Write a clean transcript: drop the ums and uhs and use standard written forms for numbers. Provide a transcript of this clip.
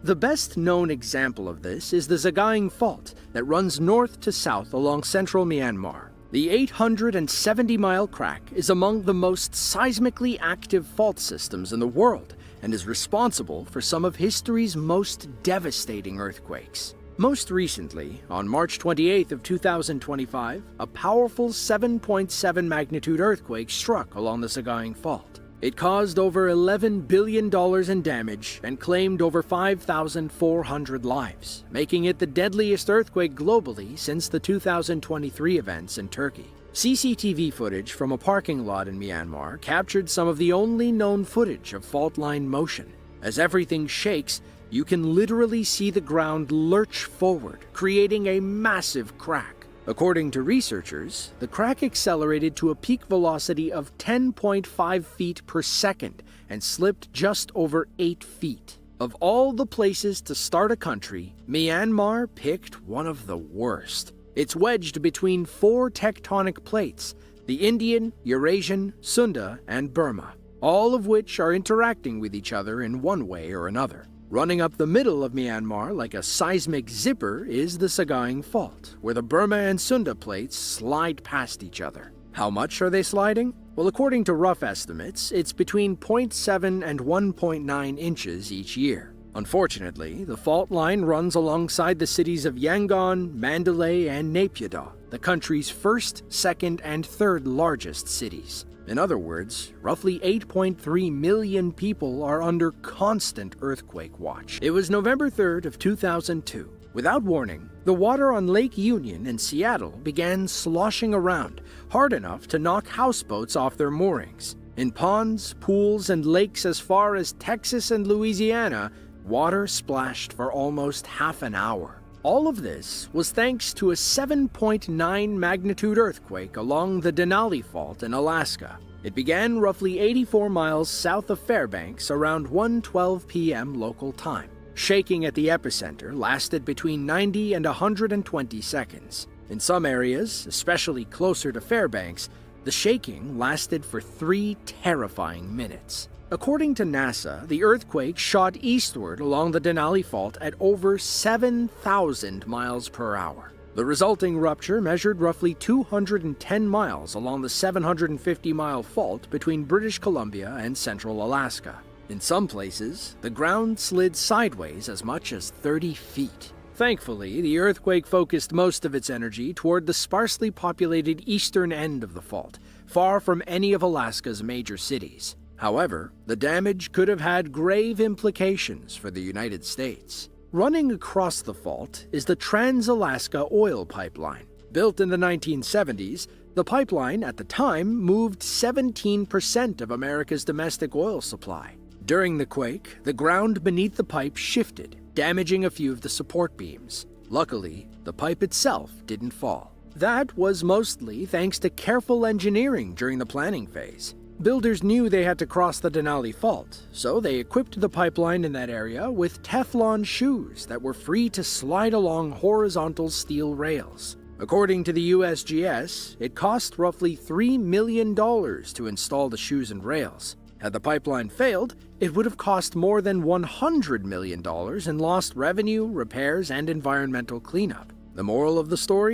The best-known example of this is the Sagaing Fault that runs north to south along central Myanmar. The 870-mile crack is among the most seismically active fault systems in the world and is responsible for some of history's most devastating earthquakes. Most recently, on March 28 of 2025, a powerful 7.7 magnitude earthquake struck along the Sagaing Fault. It caused over $11 billion in damage and claimed over 5,400 lives, making it the deadliest earthquake globally since the 2023 events in Turkey. CCTV footage from a parking lot in Myanmar captured some of the only known footage of fault line motion. As everything shakes, you can literally see the ground lurch forward, creating a massive crack. According to researchers, the crack accelerated to a peak velocity of 10.5 feet per second and slipped just over 8 feet. Of all the places to start a country, Myanmar picked one of the worst. It's wedged between 4 tectonic plates, the Indian, Eurasian, Sunda, and Burma, all of which are interacting with each other in one way or another. Running up the middle of Myanmar like a seismic zipper is the Sagaing Fault, where the Burma and Sunda plates slide past each other. How much are they sliding? Well, according to rough estimates, it's between 0.7 and 1.9 inches each year. Unfortunately, the fault line runs alongside the cities of Yangon, Mandalay, and Naypyidaw, the country's first, second, and third largest cities. In other words, roughly 8.3 million people are under constant earthquake watch. It was November 3rd of 2002. Without warning, the water on Lake Union in Seattle began sloshing around, hard enough to knock houseboats off their moorings. In ponds, pools, and lakes as far as Texas and Louisiana, water splashed for almost half an hour. All of this was thanks to a 7.9 magnitude earthquake along the Denali Fault in Alaska. It began roughly 84 miles south of Fairbanks around 1:12 p.m. local time. Shaking at the epicenter lasted between 90 and 120 seconds. In some areas, especially closer to Fairbanks, the shaking lasted for 3 terrifying minutes. According to NASA, the earthquake shot eastward along the Denali Fault at over 7,000 miles per hour. The resulting rupture measured roughly 210 miles along the 750-mile fault between British Columbia and central Alaska. In some places, the ground slid sideways as much as 30 feet. Thankfully, the earthquake focused most of its energy toward the sparsely populated eastern end of the fault, far from any of Alaska's major cities. However, the damage could have had grave implications for the United States. Running across the fault is the Trans-Alaska Oil Pipeline. Built in the 1970s, the pipeline at the time moved 17% of America's domestic oil supply. During the quake, the ground beneath the pipe shifted, damaging a few of the support beams. Luckily, the pipe itself didn't fall. That was mostly thanks to careful engineering during the planning phase. Builders knew they had to cross the Denali Fault, so they equipped the pipeline in that area with Teflon shoes that were free to slide along horizontal steel rails. According to the USGS, it cost roughly $3 million to install the shoes and rails. Had the pipeline failed, it would have cost more than $100 million in lost revenue, repairs, and environmental cleanup. The moral of the story?